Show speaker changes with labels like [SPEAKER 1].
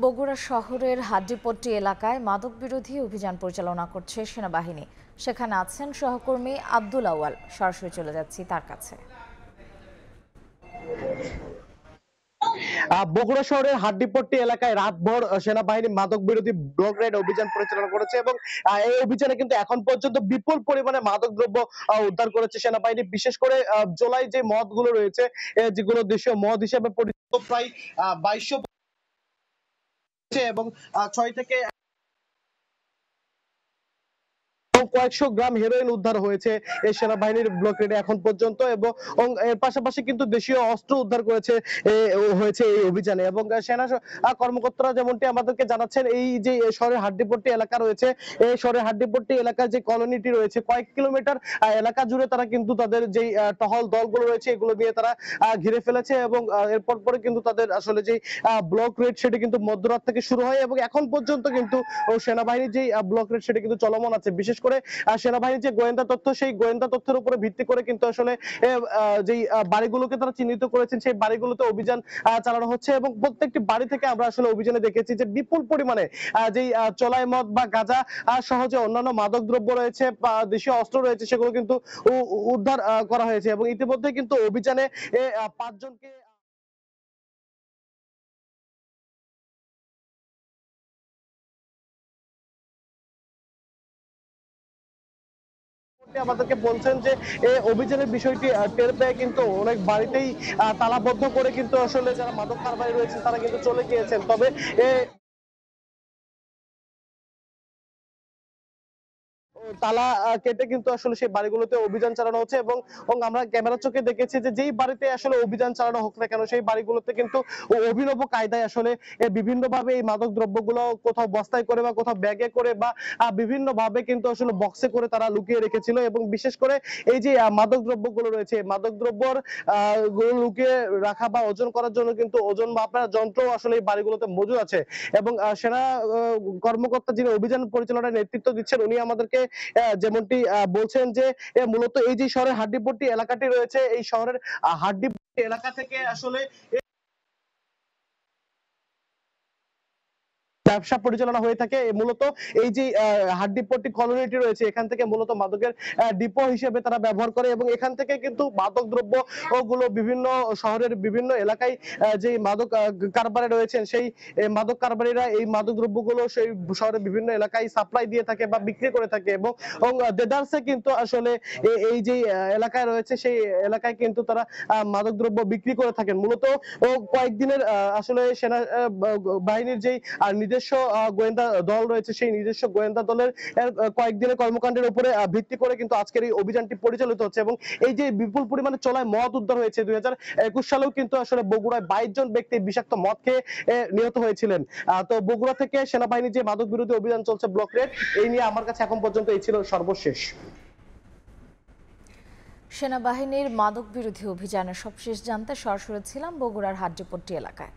[SPEAKER 1] বগুড়া শহরের হাড্ডিপট্টি এলাকায় মাদক বিরোধী অভিযান পরিচালনা করছে সেনাবাহিনী। সেখানে আছেন সহকর্মী আব্দুল আওয়াল। সরাসরি চলে যাচ্ছি তার কাছে।
[SPEAKER 2] বগুড়া শহরের হাড্ডিপট্টি এলাকায় রাতভর সেনাবাহিনী মাদক বিরোধী ব্লক রেড অভিযান পরিচালনা করেছে এবং এই অভিযানে কিন্তু এখন পর্যন্ত বিপুল পরিমাণে মাদক দ্রব্য উদ্ধার করেছে সেনাবাহিনী। বিশেষ করে জোলাই যে মদগুলো রয়েছে, যেগুলো দেশীয় মদ হিসেবে পরিচিত, প্রায় 2200 এবং 6 থেকে কয়েকশো গ্রাম হেরোইন উদ্ধার হয়েছে এই সেনাবাহিনীর ব্লক রেডে এখন পর্যন্ত। এবং এর পাশাপাশি কিন্তু দেশীয় অস্ত্র উদ্ধার হয়েছে এই অভিযানে। এবং সেনা কর্মকর্তারা যেমনটি আমাদেরকে জানাচ্ছেন, এই যে শহরের হাড্ডিপট্টি এলাকা রয়েছে, এই শহরের হাড্ডিপট্টি এলাকার যে কলোনিটি রয়েছে, কয়েক কিলোমিটার এলাকা জুড়ে তারা কিন্তু তাদের যে টহল দলগুলো রয়েছে এগুলো দিয়ে তারা ঘিরে ফেলেছে। এবং এরপর পরে কিন্তু তাদের আসলে যে ব্লক রেড সেটি কিন্তু মধ্যরাত থেকে শুরু হয় এবং এখন পর্যন্ত কিন্তু সেনাবাহিনীর যে ব্লক রেড সেটি কিন্তু চলমান আছে। বিশেষ করে সেনাবাহিনীর যে গোয়েন্দা তথ্য, সেই গোয়েন্দা তথ্যের উপরে ভিত্তি করে কিন্তু আসলে যেই বাড়িগুলোকে তারা চিহ্নিত করেছেন সেই বাড়িগুলোতে অভিযান চালানো হচ্ছে। এবং প্রত্যেকটি বাড়ি থেকে আমরা আসলে অভিযানে দেখেছি যে বিপুল পরিমাণে যেই চোলাই মদ বা গাঁজা সহ যে অন্যান্য মাদক দ্রব্য রয়েছে বা দেশীয় অস্ত্র রয়েছে সেগুলো কিন্তু উদ্ধার করা হয়েছে। এবং ইতিমধ্যে কিন্তু অভিযানে 5 জনকে আমাদেরকে বলছেন যে অভিযানের বিষয়টি টের পেয়ে কিন্তু অনেক বাড়িতেই তালাবদ্ধ করে কিন্তু আসলে যারা মাদক কারবারি রয়েছেন তারা কিন্তু চলে গিয়েছেন। তবে তালা কেটে কিন্তু আসলে সেই বাড়িগুলোতে অভিযান চালানো হচ্ছে। এবং আমরা ক্যামেরা চোখে দেখেছি যে যেই বাড়িতে আসলে অভিযান চালানো হোক না কেন সেই বাড়িগুলোতে কিন্তু অভিনব কায়দায় আসলে বিভিন্ন ভাবে এই মাদক দ্রব্যগুলো কোথাও বস্তায় করে বা কোথাও ব্যাগে করে বা বিভিন্ন ভাবে কিন্তু আসলে বক্সে করে তারা লুকিয়ে রেখেছিল। এবং বিশেষ করে এই যে মাদক দ্রব্যগুলো রয়েছে, মাদক দ্রব্যর লুকিয়ে রাখা বা ওজন করার জন্য কিন্তু ওজন মাপার যন্ত্র আসলে এই বাড়িগুলোতে মজুদ আছে। এবং সেনা কর্মকর্তা যিনি অভিযান পরিচালনার নেতৃত্ব দিচ্ছেন উনি আমাদেরকে যেমনটি বলছেন যে মূলত এই যে শহরের হাড্ডিপট্টি এলাকাটি রয়েছে, এই শহরের হাড্ডিপট্টি এলাকা থেকে আসলে ব্যবসা পরিচালনা হয়ে থাকে। মূলত এই যে হাড্ডিপট্টি কলোনিটি রয়েছে এখান থেকে মূলত মাদকের ডিপো হিসেবে তারা ব্যবহার করে। এবং এখান থেকে কিন্তু মাদক দ্রব্য গুলো বিভিন্ন শহরের বিভিন্ন এলাকায় যে মাদক কারবারে রয়েছেন সেই মাদক কারবারিরা এই মাদক দ্রব্যগুলো সেই শহরের বিভিন্ন এলাকায় সাপ্লাই দিয়ে থাকে বা বিক্রি করে থাকে। এবং দেদারসে কিন্তু আসলে এই যে এলাকায় রয়েছে সেই এলাকায় কিন্তু তারা মাদক দ্রব্য বিক্রি করে থাকেন। মূলত কয়েকদিনের আসলে সেনা বাহিনীর যেই নিজস্ব গোয়েন্দা দল রয়েছে সেই নিজস্ব গোয়েন্দা দলের কয়েকদিনের কর্মকাণ্ডের উপরে ভিত্তি করে কিন্তু আজকের এই অভিযানটি পরিচালিত হচ্ছে। এবং এই যে বিপুল পরিমাণে চলায় মদ উদ্ধার হয়েছে, 2021 সালেও কিন্তু আসলে বগুড়ায় 22 জন ব্যক্তি বিষাক্ত মদ খেয়ে নিহত হয়েছিলেন। তো বগুড়া থেকে সেনাবাহিনীর যে মাদক বিরোধী অভিযান চলছে ব্লক রেড, এই নিয়ে আমার কাছে এখন পর্যন্ত এই ছিল সর্বশেষ।
[SPEAKER 1] সেনাবাহিনীর মাদক বিরোধী অভিযানের সবশেষ জানতে সরাসরি ছিলাম বগুড়ার হাড্ডিপট্টি এলাকায়।